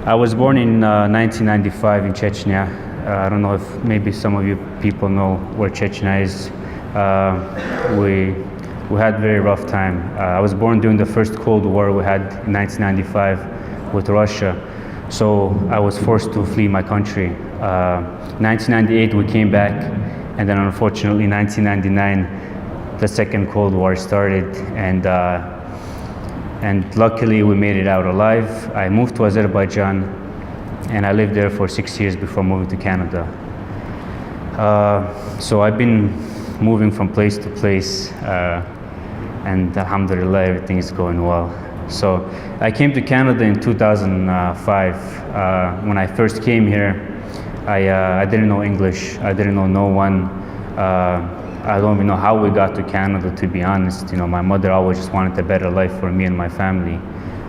I was born in 1995 in Chechnya. I don't know if maybe some of you people know where Chechnya is. We had a very rough time. I was born during the first Cold War we had in 1995 with Russia. So I was forced to flee my country. 1998 we came back, and then unfortunately 1999 the second Cold War started, and luckily we made it out alive. I moved to Azerbaijan, and I lived there for 6 years before moving to Canada. So I've been moving from place to place, and alhamdulillah, everything is going well. So I came to Canada in 2005. When I first came here, I didn't know English. I didn't know no one. I don't even know how we got to Canada, to be honest. You know, my mother always just wanted a better life for me and my family.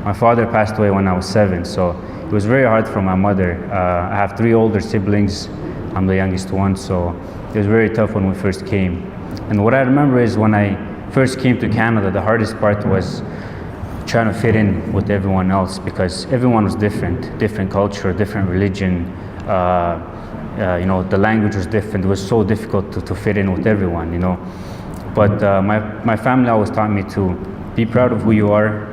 My father passed away when I was 7, so it was very hard for my mother. I have 3 older siblings. I'm the youngest one, so it was very tough when we first came. And what I remember is when I first came to Canada, the hardest part was trying to fit in with everyone else, because everyone was different culture, different religion. You know, the language was different. It was so difficult to fit in with everyone, you know. But my family always taught me to be proud of who you are,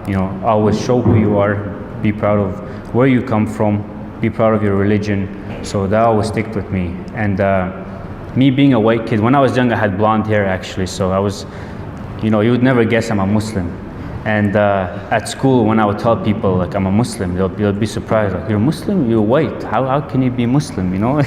you know, always show who you are, be proud of where you come from, be proud of your religion. So that always stuck with me. And me being a white kid, when I was young I had blonde hair actually, so I was, you know, you would never guess I'm a Muslim. And at school, when I would tell people like I'm a Muslim, they'll be surprised, like, you're a Muslim, you're white, how can you be Muslim, you know?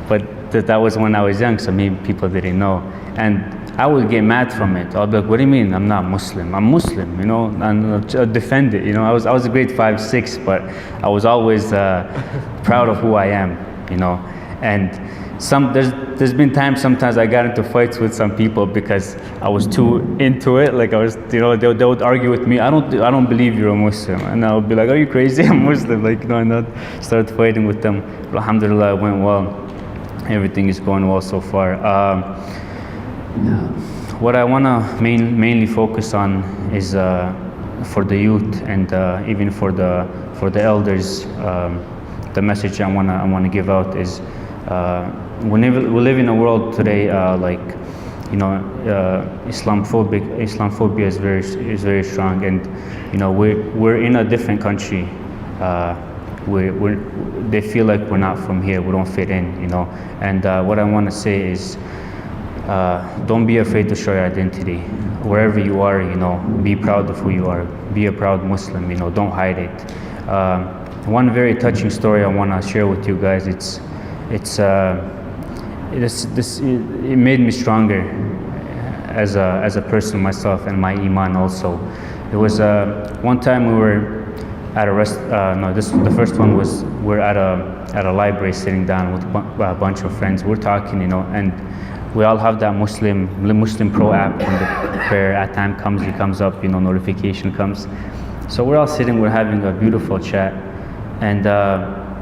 But that was when I was young, so maybe people didn't know. And I would get mad from it. I'll be like, what do you mean I'm not Muslim? I'm Muslim, you know, and I'll defend it, you know. I was a grade 5, 6, but I was always proud of who I am, you know. And there's been times sometimes I got into fights with some people because I was too into it. Like I was, you know, they would argue with me. I don't believe you're a Muslim, and I'll be like, are you crazy? I'm Muslim, like, you know, and I'd start fighting with them. But alhamdulillah, it went well. Everything is going well so far. What I want to mainly focus on is for the youth and even for the elders. The message I want to give out is. We live in a world today, like, you know, Islamophobia is very strong, and you know we're in a different country. They feel like we're not from here, we don't fit in, you know. And what I want to say is, don't be afraid to show your identity. Wherever you are, you know, be proud of who you are. Be a proud Muslim, you know. Don't hide it. One very touching story I want to share with you guys. It made me stronger as a person myself, and my iman also. It was one time we were at the first one was we're at a library sitting down with a bunch of friends. We're talking, you know, and we all have that Muslim Pro app. When the prayer at time comes, it comes up, you know, notification comes. So we're all sitting, we're having a beautiful chat, and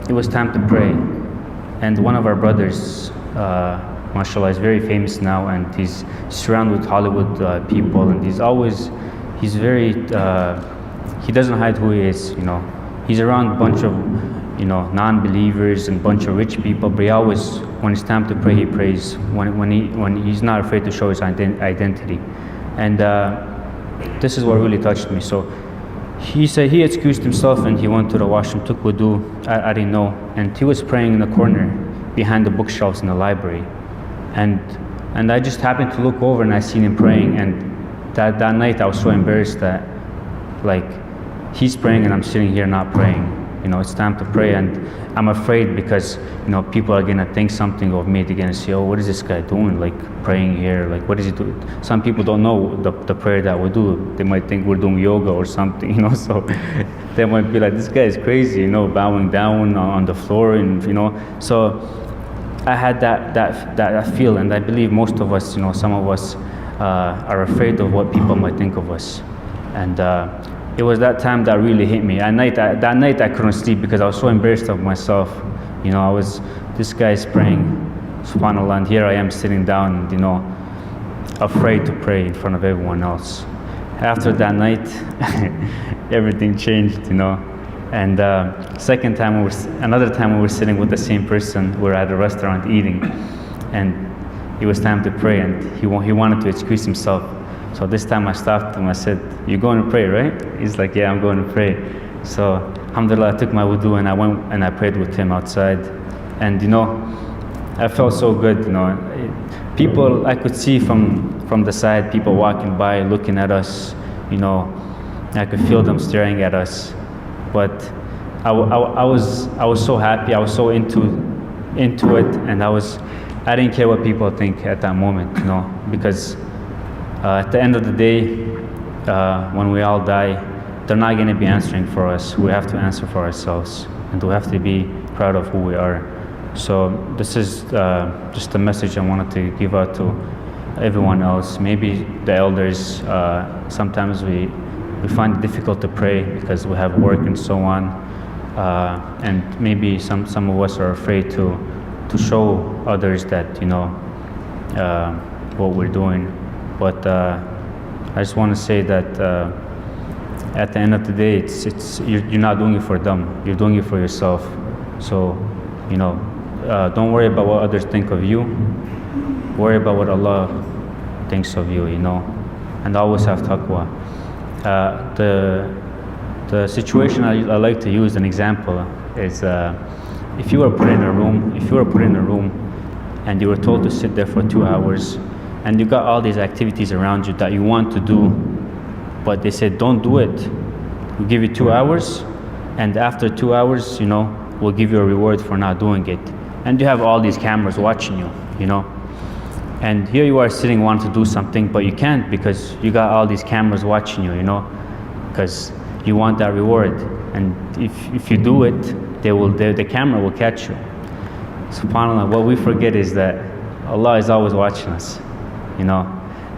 it was time to pray. And one of our brothers, mashallah, is very famous now, and he's surrounded with Hollywood people, and he's very, he doesn't hide who he is, you know. He's around a bunch of, you know, non-believers and a bunch of rich people, but he always, when it's time to pray, he prays, when he's not afraid to show his identity. And this is what really touched me. So he said he excused himself and he went to the washroom, took wudu, I didn't know, and he was praying in the corner behind the bookshelves in the library. And I just happened to look over and I seen him praying, and that night I was so embarrassed that, like, he's praying and I'm sitting here not praying. You know, it's time to pray, and I'm afraid because, you know, people are gonna think something of me. They're gonna say, oh, what is this guy doing, like praying here, like what is he doing? Some people don't know the prayer that we do. They might think we're doing yoga or something, you know, so they might be like, this guy is crazy, you know, bowing down on the floor, and you know. So I had that feel, and I believe most of us, you know, some of us are afraid of what people might think of us. And it was that time that really hit me. That night I couldn't sleep because I was so embarrassed of myself. You know, this guy is praying, subhanAllah, and here I am sitting down, and, you know, afraid to pray in front of everyone else. After that night, everything changed, you know. And second time, another time we were sitting with the same person. We were at a restaurant eating, and it was time to pray, and he wanted to excuse himself. So this time I stopped him. I said, "You're going to pray, right?" He's like, "Yeah, I'm going to pray." So alhamdulillah, I took my wudu and I went and I prayed with him outside. And I felt so good. People, I could see from the side, people walking by, looking at us. I could feel them staring at us. But I was so happy. I was so into it, and I didn't care what people think at that moment. Because at the end of the day, when we all die, they're not going to be answering for us. We have to answer for ourselves, and we have to be proud of who we are. So this is just a message I wanted to give out to everyone else. Maybe the elders, sometimes we find it difficult to pray because we have work and so on, and maybe some of us are afraid to show others that what we're doing. But I just want to say that at the end of the day, you're not doing it for them. You're doing it for yourself. So don't worry about what others think of you. Worry about what Allah thinks of you. And always have taqwa. The situation I like to use an example is if you were put in a room and you were told to sit there for 2 hours, and you got all these activities around you that you want to do, but they said don't do it. We'll give you 2 hours, and after 2 hours, we'll give you a reward for not doing it. And you have all these cameras watching you, And here you are sitting wanting to do something, but you can't because you got all these cameras watching you, because you want that reward. And if you do it, the camera will catch you. SubhanAllah, what we forget is that Allah is always watching us.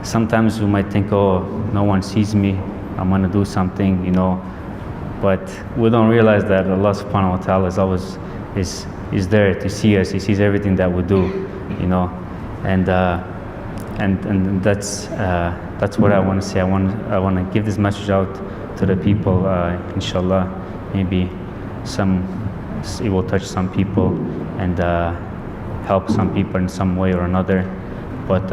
Sometimes we might think, oh, no one sees me, I'm going to do something, but we don't realize that Allah subhanahu wa ta'ala is always is there to see us. He sees everything that we do, and that's what I want to say. I want to give this message out to the people, inshallah. Maybe it will touch some people and help some people in some way or another. But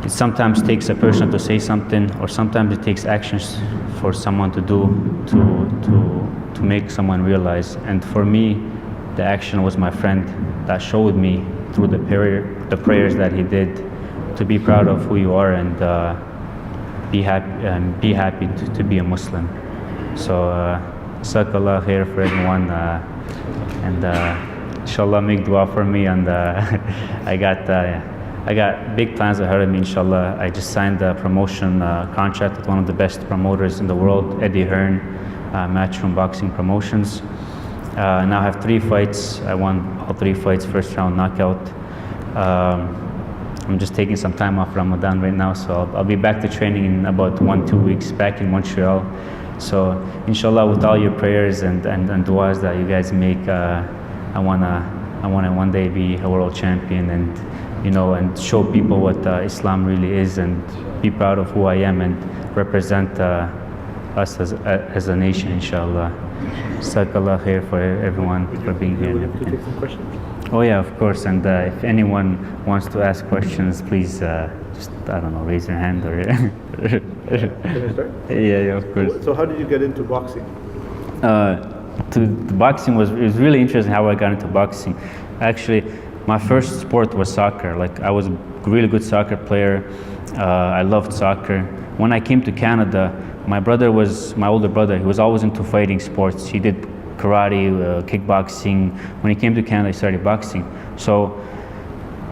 it sometimes takes a person to say something, or sometimes it takes actions for someone to do to make someone realize. And for me, the action was my friend that showed me through the prayers that he did to be proud of who you are and be happy to be a Muslim. So Jazakallah khair for everyone, and inshallah make dua for me, and I got big plans ahead of me, inshallah. I just signed a promotion contract with one of the best promoters in the world, Eddie Hearn, Matchroom Boxing Promotions. Now I have 3 fights. I won all 3 fights, first round knockout. I'm just taking some time off Ramadan right now, so I'll be back to training in about 1-2 weeks back in Montreal. So inshallah, with all your prayers and du'as that you guys make, I wanna one day be a world champion, and and show people what Islam really is, and be proud of who I am, and represent us as a nation, inshallah. Jazakallah khair for everyone for being here. Would you take some questions? Oh yeah, of course. And if anyone wants to ask questions, please just raise your hand or. Can I start? Yeah, of course. So how did you get into boxing? The boxing was really interesting. How I got into boxing. Actually, my first sport was soccer. Like, I was a really good soccer player. I loved soccer. When I came to Canada, my older brother, he was always into fighting sports. He did karate, kickboxing. When he came to Canada, he started boxing. So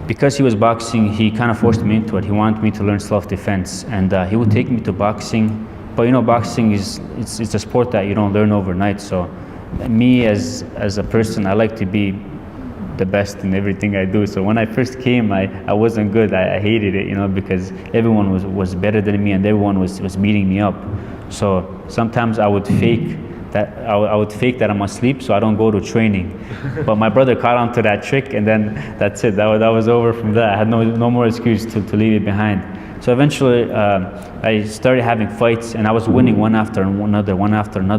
because he was boxing, he kind of forced me into it. He wanted me to learn self-defense, and he would take me to boxing. But boxing it's a sport that you don't learn overnight. So me as a person, I like to be the best in everything I do. So when I first came, I wasn't good. I hated it, because everyone was better than me, and everyone was beating me up. So sometimes I would fake that I'm asleep, so I don't go to training. But my brother caught on to that trick, and then that's it. That was over from that. I had no more excuse to leave it behind. So eventually, I started having fights, and I was winning one after another,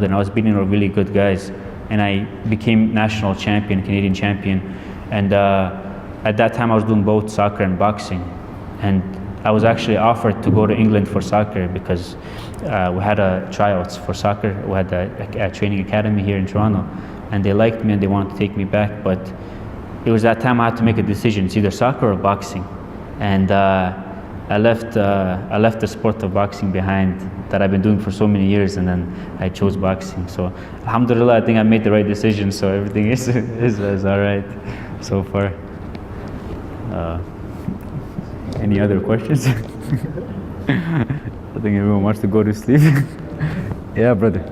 and I was beating really good guys, and I became national champion, Canadian champion, and at that time I was doing both soccer and boxing, and I was actually offered to go to England for soccer because we had tryouts for soccer. We had a training academy here in Toronto, and they liked me and they wanted to take me back, but it was that time I had to make a decision. It's either soccer or boxing, and I left the sport of boxing behind that I've been doing for so many years, and then I chose boxing. So alhamdulillah, I think I made the right decision, so everything is all right so far. Any other questions? I think everyone wants to go to sleep. Yeah, brother.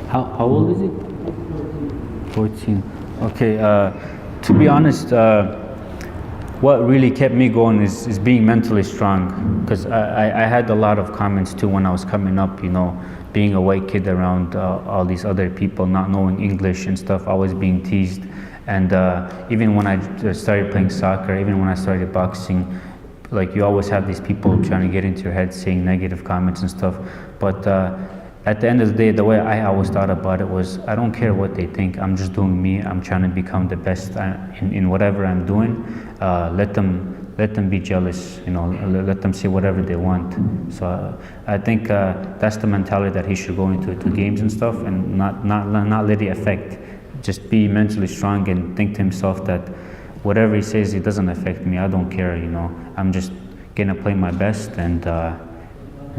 How old is he? 14. Okay. To be honest, what really kept me going is being mentally strong. Because I had a lot of comments too when I was coming up. You know, being a white kid around all these other people, not knowing English and stuff, always being teased. And even when I started playing soccer, even when I started boxing, like you always have these people trying to get into your head, saying negative comments and stuff. But at the end of the day, the way I always thought about it was, I don't care what they think. I'm just doing me. I'm trying to become the best in whatever I'm doing. Let them be jealous. You know, let them say whatever they want. So I think that's the mentality that he should go into games and stuff, and not let it affect. Just be mentally strong and think to himself that whatever he says, it doesn't affect me. I don't care. You know, I'm just gonna play my best and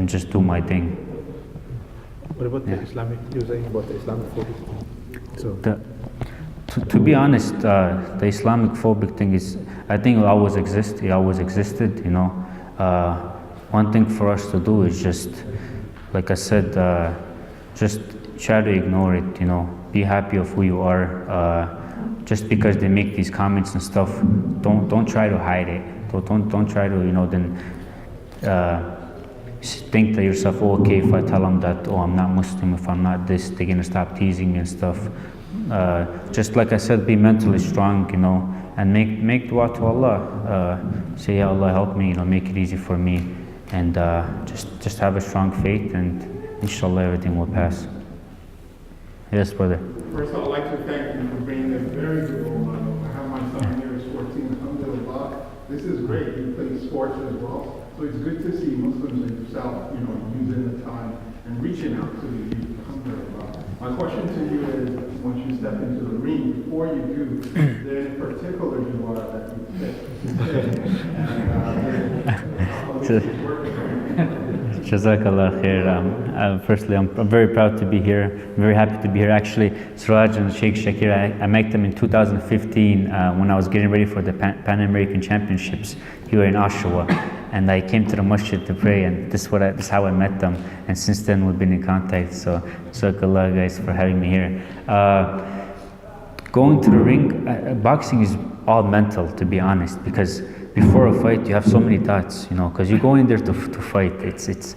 just do my thing. What about the Islamic? You were saying about the Islamic phobic. So to be honest, the Islamic phobic thing is, I think it always exists. It always existed. You know, one thing for us to do is just, like I said, just try to ignore it. You know, be happy of who you are. Just because they make these comments and stuff, don't try to hide it. Don't try to, you know, then think to yourself, oh, okay, if I tell them that, oh, I'm not Muslim, if I'm not this, they're gonna stop teasing me and stuff. Just like I said, be mentally strong, you know, and make dua to Allah. Say, ya Allah, help me, you know, make it easy for me, and just have a strong faith, and inshallah everything will pass. Yes, brother. First, I'd like to thank you for being a very good role model. I have my son here at 14, alhamdulillah. This is great. He plays sports as well. So it's good to see Muslims like yourself, you know, using the time and reaching out to the youth, alhamdulillah. My question to you is, once you step into the ring, before you do, is there any particular dua that you fit? Jazakallah khair. Firstly, I'm very proud to be here. I'm very happy to be here. Actually, Suraj and Sheikh Shakir, I met them in 2015 when I was getting ready for the Pan American Championships here in Oshawa. And I came to the masjid to pray, and this is how I met them. And since then, we've been in contact. So, Jazakallah guys for having me here. Going to the ring, boxing is all mental, to be honest, because before a fight you have so many thoughts, you know, because you go in there to fight. It's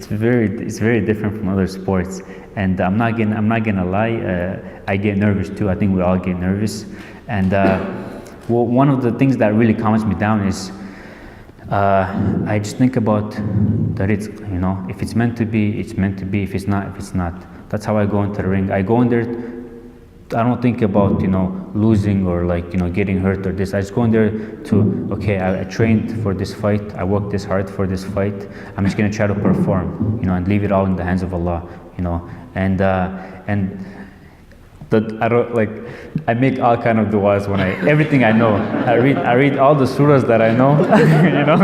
very different from other sports, and I'm not gonna lie, I get nervous too. I think we all get nervous, and well, one of the things that really calms me down is I just think about the rizq, you know. If it's meant to be, it's meant to be. If it's not, it's not. That's how I go into the ring. I go in there, I don't think about, you know, losing or like, you know, getting hurt or this. I just go in there to, okay, I trained for this fight. I worked this hard for this fight. I'm just gonna try to perform, you know, and leave it all in the hands of Allah, you know. And that I don't like. I make all kind of du'as when everything I know. I read all the surahs that I know. You know,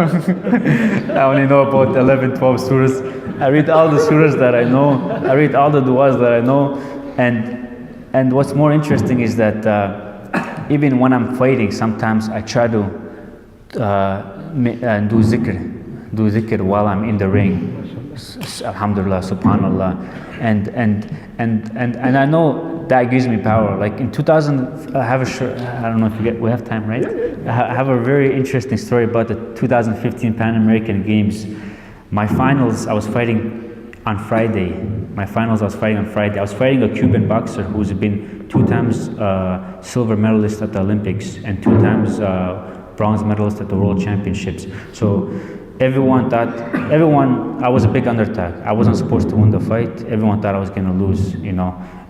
I only know about 11, 12 surahs. I read all the surahs that I know. I read all the du'as that I know, and what's more interesting is that even when I'm fighting, sometimes I try to do zikr while I'm in the ring. Alhamdulillah, subhanallah, and I know that gives me power. Like in 2000, I have a I don't know if we have time, right? I have a very interesting story about the 2015 Pan American Games. My finals, I was fighting on Friday. I was fighting a Cuban boxer who's been 2 times silver medalist at the Olympics and 2 times bronze medalist at the World Championships. So I was a big underdog. I wasn't supposed to win the fight. Everyone thought I was gonna lose,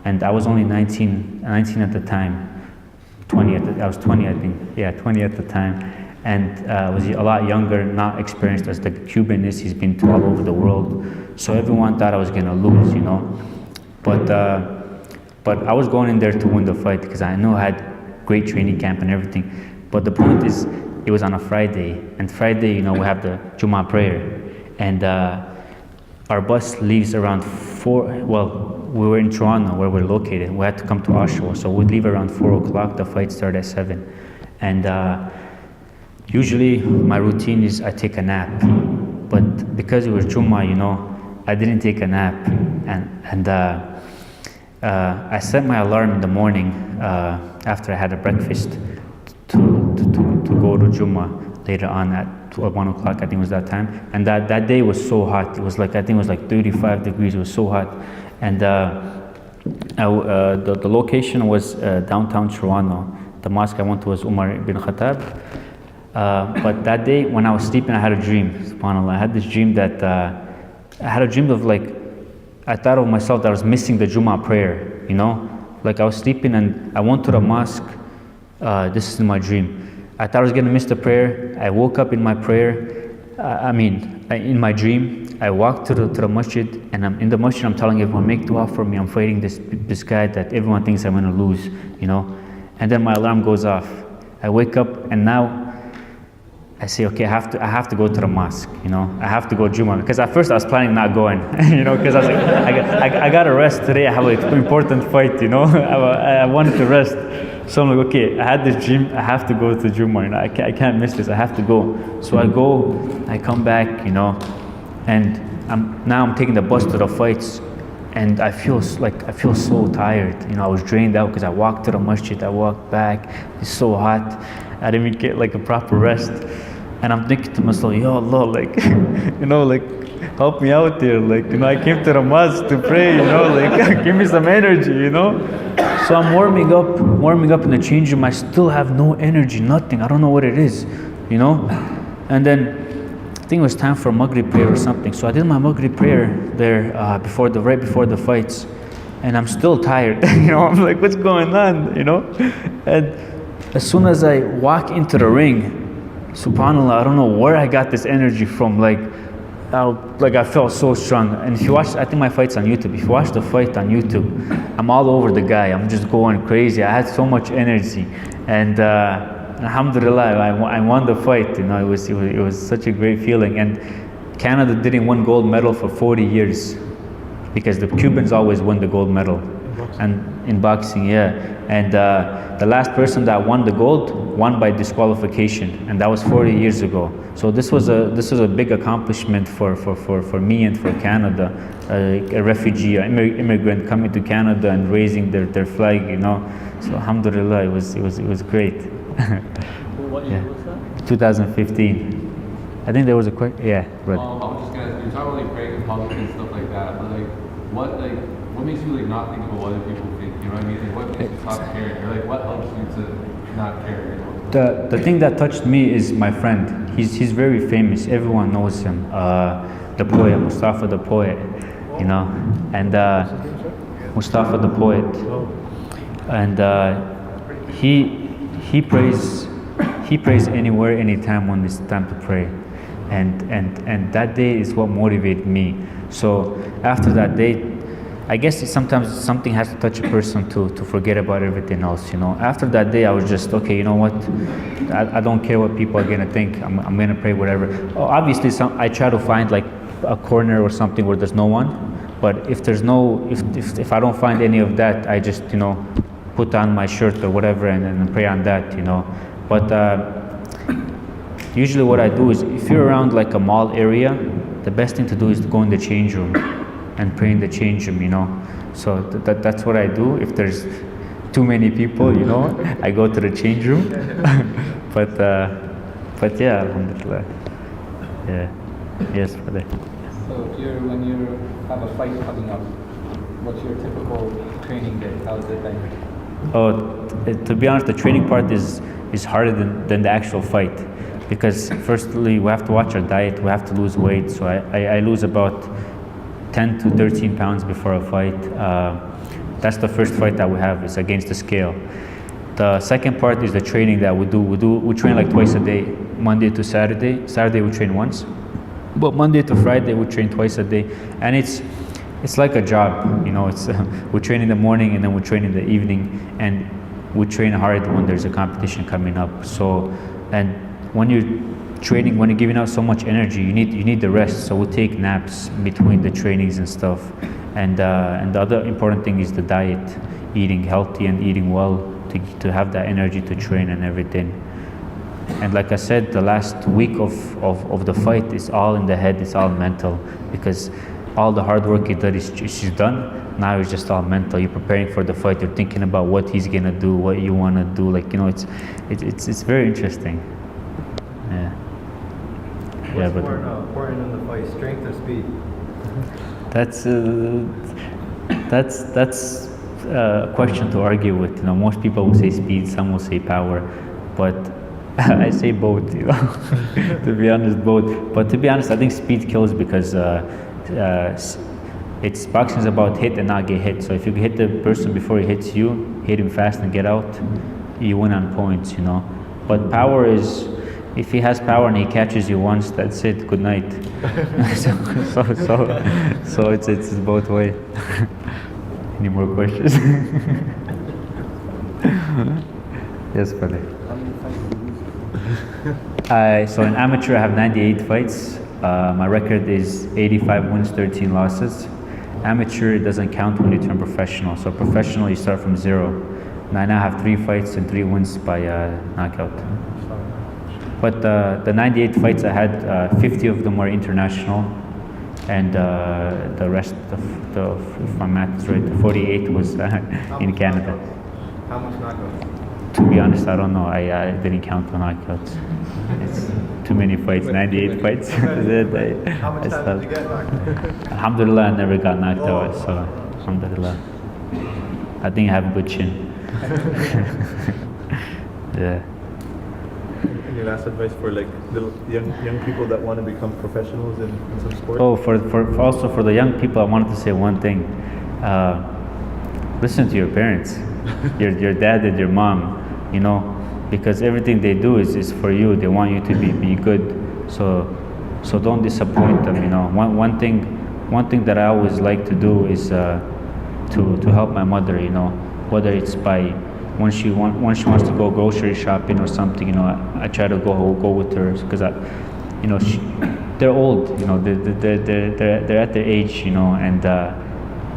and I was only 19 at the time. I was 20, I think. Yeah, 20 at the time. And was a lot younger, not experienced as the Cuban is. He's been to all over the world. So everyone thought I was gonna lose, But I was going in there to win the fight because I know I had great training camp and everything. But the point is, it was on a Friday. And Friday, we have the Jummah prayer. And our bus leaves around 4, we were in Toronto where we're located. We had to come to Oshawa. So we'd leave around 4 o'clock. The fight started at 7. And usually my routine is I take a nap, but because it was Jummah, I didn't take a nap, and I set my alarm in the morning after I had a breakfast to go to Jummah later on at 1 o'clock. I think it was that time, and that day was so hot. It was like 35 degrees. It was so hot, and the location was downtown Toronto. The mosque I went to was Umar bin Khattab. But that day when I was sleeping, I had a dream. SubhanAllah, I had this dream that of I thought of myself that I was missing the Jummah prayer. Like I was sleeping and I went to the mosque. This is my dream. I thought I was gonna miss the prayer. I woke up in my prayer. In my dream, I walked to the masjid, and I'm in the masjid. I'm telling everyone, make dua for me. I'm fighting this guy that everyone thinks I'm gonna lose. And then my alarm goes off. I wake up and now I say, okay, I have to go to the mosque, I have to go Jummah, because at first I was planning not going, because I was like, I got to rest today. I have an important fight, I wanted to rest. So I'm like, okay, I had this dream, I have to go to Jummah, I can't miss this, I have to go. So I go, I come back, and I'm taking the bus to the fights, and I feel so tired, I was drained out because I walked to the masjid, I walked back, it's so hot. I didn't even get a proper rest, and I'm thinking to myself, "Ya Allah, help me out there, I came to the mosque to pray, give me some energy, So I'm warming up in the change room. I still have no energy, nothing. I don't know what it is, And then I think it was time for Maghrib prayer or something. So I did my Maghrib prayer there right before the fights, and I'm still tired, I'm like, what's going on, And as soon as I walk into the ring, SubhanAllah, I don't know where I got this energy from. I felt so strong. And if you watch, I think my fight's on YouTube. If you watch the fight on YouTube, I'm all over the guy. I'm just going crazy. I had so much energy, and Alhamdulillah, I won the fight. It was such a great feeling. And Canada didn't win gold medal for 40 years because the Cubans always win the gold medal. And in boxing, yeah. And the last person that won the gold won by disqualification, and that was 40 years ago. So this was a big accomplishment for me and for Canada, a refugee, an immigrant coming to Canada and raising their flag, So alhamdulillah, it was great. What year was that? 2015. I think there was a question. Yeah, right. I was just gonna. You're talking about praying in public and stuff like that, but what makes you not think about what other people think? You know what I mean? What makes you stop caring? Or what helps you to not care? The thing that touched me is my friend. He's very famous. Everyone knows him. The poet, Mustafa the poet. And Mustafa the poet. And he prays anywhere, anytime when it's time to pray. And that day is what motivated me. So after that day, I guess sometimes something has to touch a person to forget about everything else, After that day, I was just, okay, you know what? I don't care what people are gonna think. I'm gonna pray whatever. Obviously, I try to find a corner or something where there's no one. But if I don't find any of that, I just, put on my shirt or whatever and pray on that, But usually what I do is, if you're around a mall area, the best thing to do is to go in the change room and pray in the change room, So that's what I do. If there's too many people, I go to the change room. but yeah, alhamdulillah. Yeah. Yes, brother. So when you have a fight coming up, what's your typical training day? How's it then? To be honest, the training part is harder than the actual fight, because firstly we have to watch our diet, we have to lose weight. So I lose about 10 to 13 pounds before a fight. That's the first fight that we have, is against the scale. The second part is the training that we do. We train like twice a day, Monday to Saturday. Saturday we train once, but Monday to Friday we train twice a day, and it's like a job, It's we train in the morning and then we train in the evening, and we train hard when there's a competition coming up. So, and when you're training, when you're giving out so much energy, you need the rest. So we take naps between the trainings and stuff. And the other important thing is the diet, eating healthy and eating well to have that energy to train and everything. And like I said, the last week of the fight is all in the head, it's all mental, because all the hard work you did is done. Now it's just all mental. You're preparing for the fight. You're thinking about what he's gonna do, what you wanna do. It's very interesting. Yeah. What's more important in the fight, strength or speed? That's a question to argue with. Most people will say speed, some will say power, but I say both. To be honest, both. But to be honest, I think speed kills, because boxing is about hit and not get hit. So if you hit the person before he hits you, hit him fast and get out, you win on points. But power is, if he has power and he catches you once, that's it. Good night. so it's both way. Any more questions? Yes, brother. So in amateur, I have 98 fights. My record is 85 wins, 13 losses. Amateur, it doesn't count when you turn professional. So professional, you start from zero. And I now have 3 fights and 3 wins by knockout. But the 98 fights I had, 50 of them were international, and the rest if my math is right, 48 was in Canada. How much knockouts? To be honest, I don't know. I didn't count the knockouts. It's too many fights, 98 fights. How much time did you get knocked out? Alhamdulillah, I never got knocked out, so alhamdulillah. I think I have a good chin. Yeah. Any last advice for like little young people that want to become professionals in some sport? Oh, also for the young people, I wanted to say one thing. Listen to your parents, your dad and your mom, because everything they do is for you. They want you to be good. So don't disappoint them. One thing that I always like to do is to help my mother. Whether it's by when she wants to go grocery shopping or something, I try to go with her, because they're old, they're at their age, and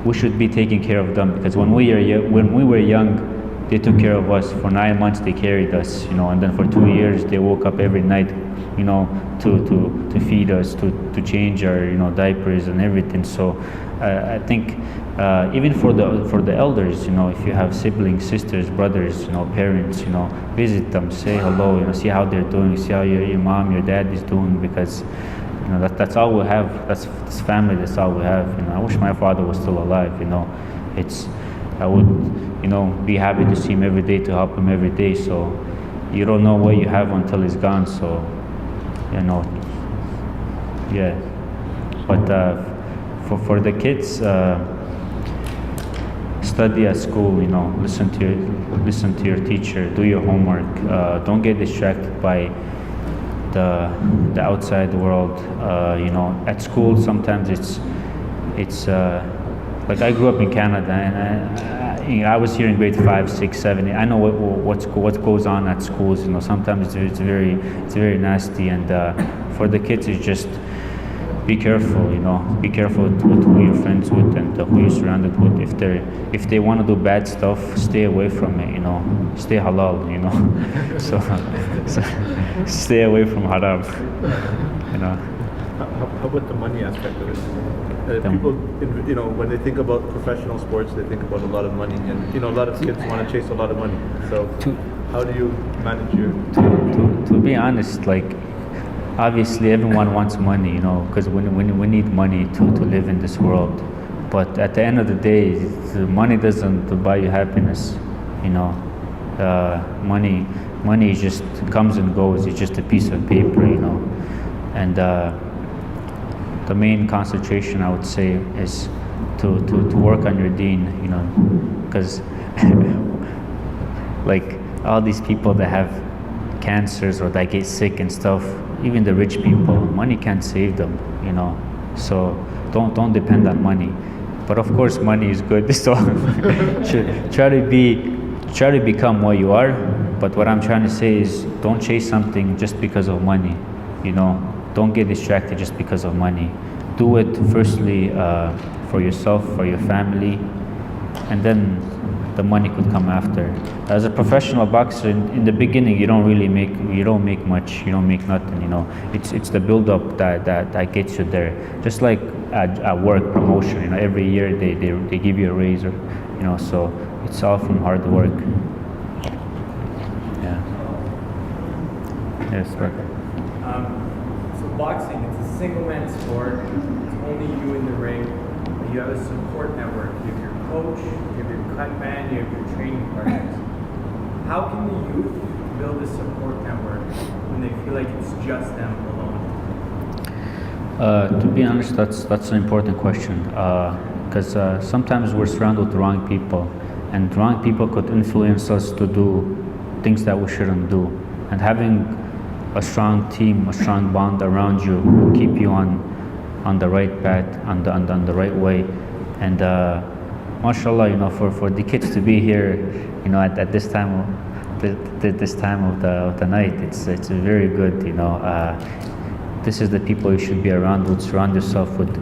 we should be taking care of them, because when we were young, they took care of us. For 9 months they carried us, and then for 2 years they woke up every night, to feed us, to change our diapers and everything. So I think even for the elders, if you have siblings, sisters, brothers, parents, visit them, say hello, see how they're doing, see how your mom, your dad is doing, because that's all we have. That's family. That's all we have. I wish my father was still alive. I would be happy to see him every day, to help him every day. So you don't know what you have until he's gone. So yeah. But for the kids, study at school. Listen to your teacher. Do your homework. Don't get distracted by the outside world. At school sometimes it's like I grew up in Canada, and I was here in grade 5, 6, 7. I know what goes on at schools. Sometimes it's very nasty, and for the kids it's just be careful. Be careful with who you're friends with and who you're surrounded with. If they want to do bad stuff, stay away from it. Stay halal. So stay away from haram. How about the money aspect of it? The- People, when they think about professional sports, they think about a lot of money, and a lot of kids want to chase a lot of money. So, To- how do you manage your? to be honest, like obviously everyone wants money, because we need money to live in this world. But at the end of the day, the money doesn't buy you happiness, money just comes and goes. It's just a piece of paper, and the main concentration, I would say, is to work on your deen, because like all these people that have cancers or that get sick and stuff, even the rich people, money can't save them, so don't depend on money. But of course money is good, so try to become what you are. But what I'm trying to say is don't chase something just because of money, don't get distracted just because of money. Do it firstly for yourself, for your family, and then the money could come after. As a professional boxer, in the beginning, you don't make much, you don't make nothing. It's the build up that gets you there. Just like at work promotion, every year they give you a raise, so it's all from hard work. Yeah. Yes, right. So boxing, it's a single man sport. It's only you in the ring. You have a support network. You have your coach, you have your cut man, you have your training partners. How can the youth build a support network when they feel like it's just them alone? To be honest, that's an important question, because sometimes we're surrounded with the wrong people, and the wrong people could influence us to do things that we shouldn't do. And having a strong team, a strong bond around you will keep you on the right path, on the right way. And mashallah, for the kids to be here, at this time of the night, it's very good. This is the people you should be around with. Surround yourself with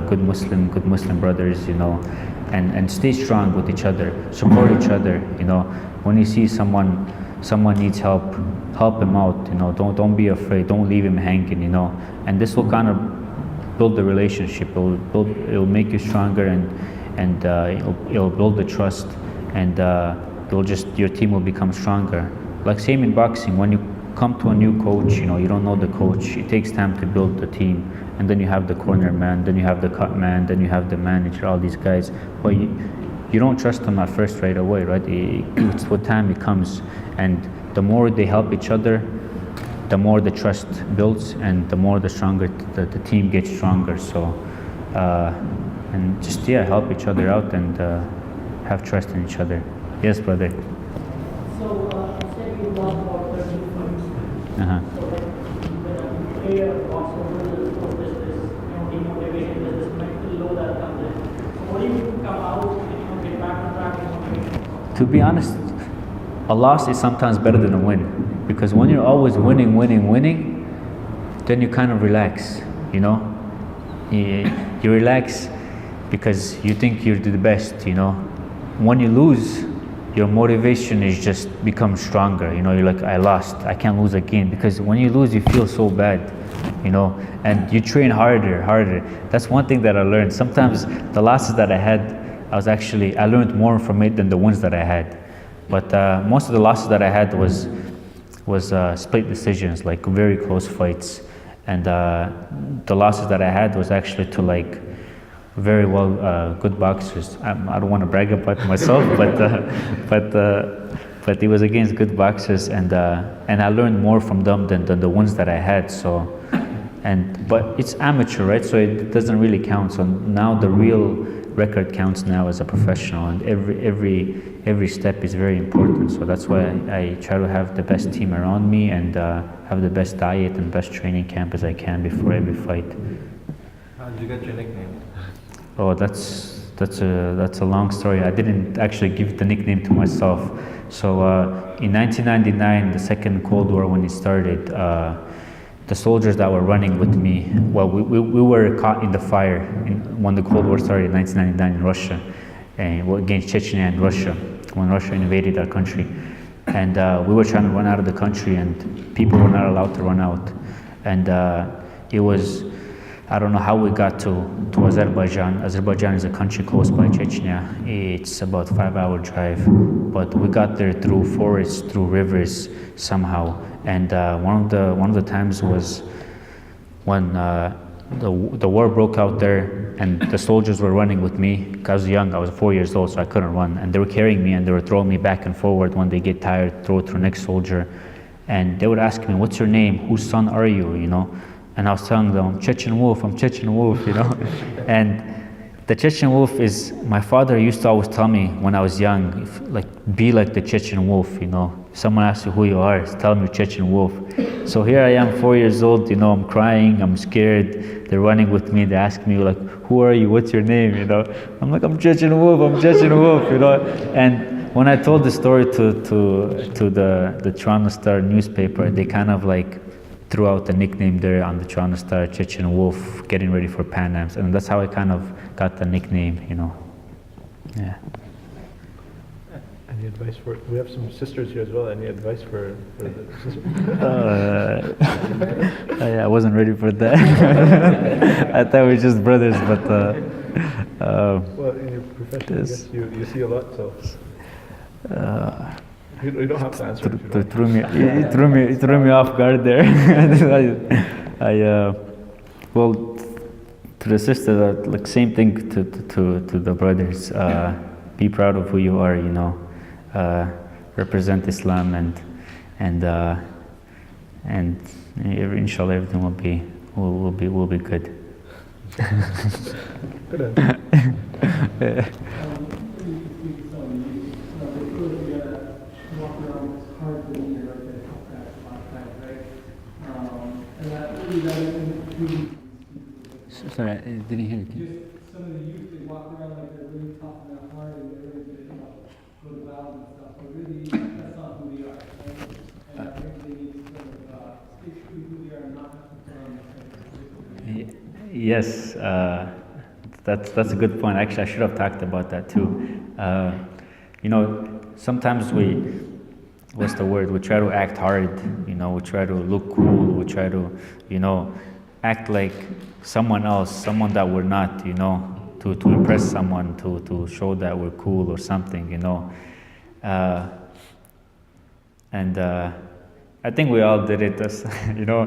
good Muslim brothers, and stay strong with each other. Support each other. When you see someone needs help him out. Don't be afraid. Don't leave him hanging. And this will kind of build the relationship. It'll make you stronger, and it'll build the trust, and your team will become stronger. Like same in boxing, when you come to a new coach, you don't know the coach. It takes time to build the team, and then you have the corner man, then you have the cut man, then you have the manager, all these guys. But you don't trust them at first right away, right? It's with time it comes, and the more they help each other, the more the trust builds, and the more the stronger the team gets stronger. So, and just help each other out, and have trust in each other. Yes, brother. So, you said you lost about 30 fights. Uh-huh. So, like, when a player walks over to the sport, there's this, demotivation, there's this mental low that comes in. So, what do you do to come out and, get back on track and motivation? To be honest, a loss is sometimes better than a win, because when you're always winning, then you kind of relax, You relax because you think you're the best, When you lose, your motivation is just becomes stronger, You're like, I lost, I can't lose again, because when you lose, you feel so bad, And you train harder. That's one thing that I learned. Sometimes the losses that I had, I learned more from it than the wins that I had. But most of the losses that I had was split decisions, like very close fights. And the losses that I had was actually to like very good boxers. I don't want to brag about myself, but it was against good boxers, and I learned more from them than the ones that I had. So, but it's amateur, right? So it doesn't really count. So now the real record counts now as a professional, and every step is very important. So that's why I try to have the best team around me, and have the best diet and best training camp as I can before every fight. How did you get your nickname? Oh, that's a long story. I didn't actually give the nickname to myself. So in 1999, the second Cold War, when it started, the soldiers that were running with me, well, we were caught in the fire when the Cold War started in 1999 in Russia, and against Chechen and Russia, when Russia invaded our country. And we were trying to run out of the country, and people were not allowed to run out. And it was I don't know how we got to Azerbaijan. Azerbaijan is a country close by Chechnya. It's about 5-hour drive, but we got there through forests, through rivers somehow. And one of the times was when the war broke out there, and the soldiers were running with me. I was young, I was 4 years old, so I couldn't run. And they were carrying me, and they were throwing me back and forward. When they get tired, throw it to the next soldier. And they would ask me, "What's your name? Whose son are you?" You know. And I was telling them, "I'm Chechen Wolf, I'm Chechen Wolf," you know. And the Chechen Wolf is, my father used to always tell me when I was young, be like the Chechen Wolf, you know. If someone asks you who you are, tell them you're Chechen Wolf. So here I am, 4 years old, you know, I'm crying, I'm scared. They're running with me, they ask me like, "Who are you, what's your name," you know. I'm like, "I'm Chechen Wolf, I'm Chechen Wolf," you know. And when I told the story to the Toronto Star newspaper, they kind of like threw out the nickname there on the Toronto Star, Chechen Wolf, getting ready for Pan Ams, and that's how I kind of got the nickname, you know. Yeah. Any advice for? We have some sisters here as well. Any advice for the sisters? I wasn't ready for that. I thought we were just brothers, but. Well, in your profession, I guess you see a lot, so. You don't have to answer. If you don't. threw me off guard there. Well, to the sister, like same thing to the brothers. Be proud of who you are, you know. Represent Islam, and inshallah everything will be good. Good. Sorry, I didn't hear you. Just some of the youth, they walk around like they're really tough and they're hard and they're ready to, go to battle and stuff, but really, that's not who they are, right? And I think they need to sort of, stay true to who they are and not have to put on the same. Yes, that's a good point. Actually, I should have talked about that too. You know, sometimes what's the word? We try to act hard, you know, we try to look cool, we try to, you know, act like someone else, someone that we're not, you know, to impress someone, to show that we're cool or something, you know. And I think we all did it, you know,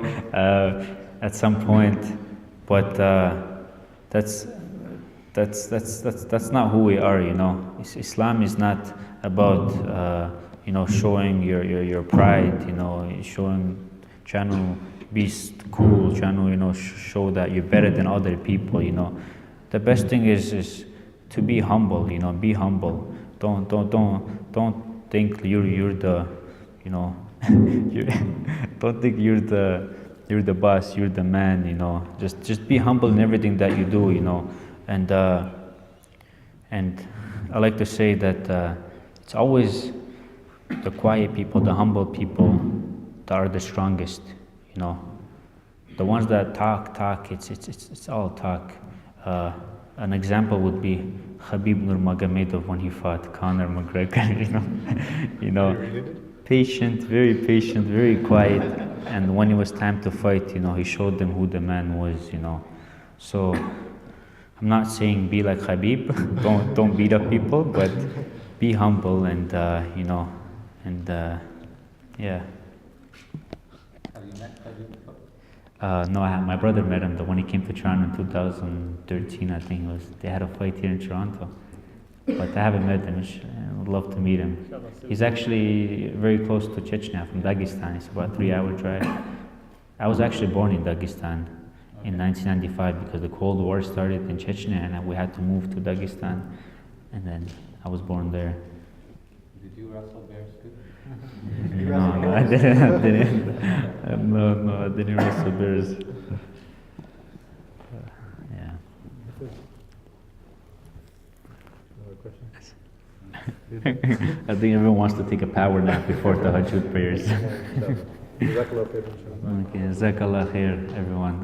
at some point, but that's not who we are, you know. Islam is not about you know, showing your pride, you know, trying to be cool, trying to, you know, show that you're better than other people, you know. The best thing is to be humble, you know, be humble. Don't think you're the, you know, don't think you're the boss, you're the man, you know. Just be humble in everything that you do, you know. And I like to say that it's always the quiet people, the humble people that are the strongest, you know. The ones that talk, it's all talk. An example would be Khabib Nurmagomedov when he fought Conor McGregor, you know, patient, very quiet, and when it was time to fight, you know, he showed them who the man was, you know. So I'm not saying be like Khabib, don't beat up people, but be humble and you know, and yeah. Have you met Khabib before? No, my brother met him. The when he came to Toronto in 2013, I think it was. They had a fight here in Toronto, but I haven't met him. I would love to meet him. He's actually very close to Chechnya from Dagestan. It's about a 3-hour drive. I was actually born in Dagestan in 1995 because the Cold War started in Chechnya, and we had to move to Dagestan, and then I was born there. Did you wrestle bears too? No, I didn't. No, I didn't wrestle bears. Yeah. Another question? I think everyone wants to take a power nap before the Hajjud prayers. Jazakallah khair, inshallah. Okay, Jazakallah khair, everyone.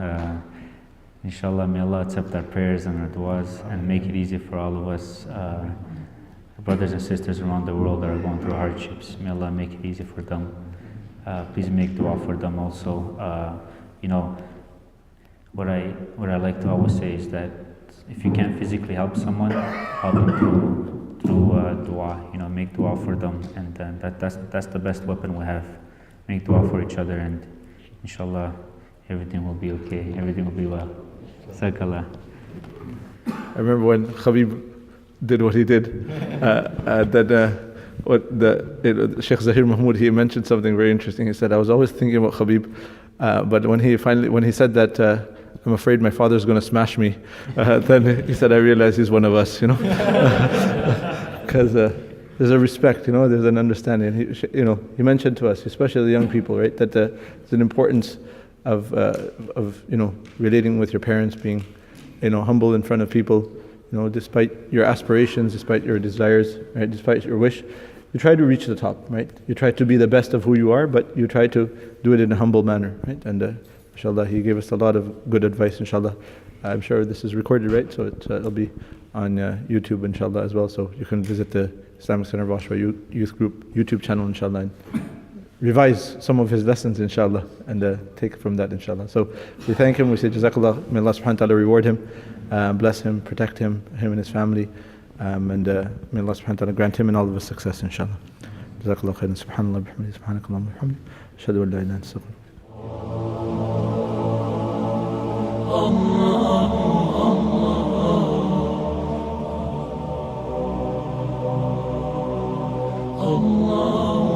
Inshallah, may Allah accept our prayers and our du'as and make it easy for all of us. Brothers and sisters around the world that are going through hardships. May Allah make it easy for them. Please make dua for them also. You know, what I like to always say is that if you can't physically help someone, help them through dua. Make dua for them, and that's the best weapon we have. Make dua for each other, and inshallah, everything will be okay. Everything will be well. Jazakallah. I remember when Khabib did what he did, Sheikh Zahir Mahmood, he mentioned something very interesting. He said, I was always thinking about Khabib, but when he said that, I'm afraid my father's going to smash me, then he said, I realize he's one of us, because there's a respect, there's an understanding. He mentioned to us, especially the young people, right, that there's an importance of relating with your parents, being humble in front of people, despite your aspirations, despite your desires, right, despite your wish, you try to reach the top, right? You try to be the best of who you are, but you try to do it in a humble manner, right? And inshallah, he gave us a lot of good advice, inshallah. I'm sure this is recorded, right? So it'll be on YouTube, inshallah, as well. So you can visit the Islamic Center of Oshawa Youth Group YouTube channel, inshallah, and revise some of his lessons, inshallah, and take from that, inshallah. So we thank him, we say Jazakallah, may Allah subhanahu wa ta'ala reward him, bless him, protect him and his family, and may Allah subhanahu wa ta'ala grant him and all of us success, inshallah. Jazakallah khairan, subhanallah, bihamdihi, subhanakallah, bihamdihi, ashhadu an la ilaha illa anta, astaghfirullah. Allah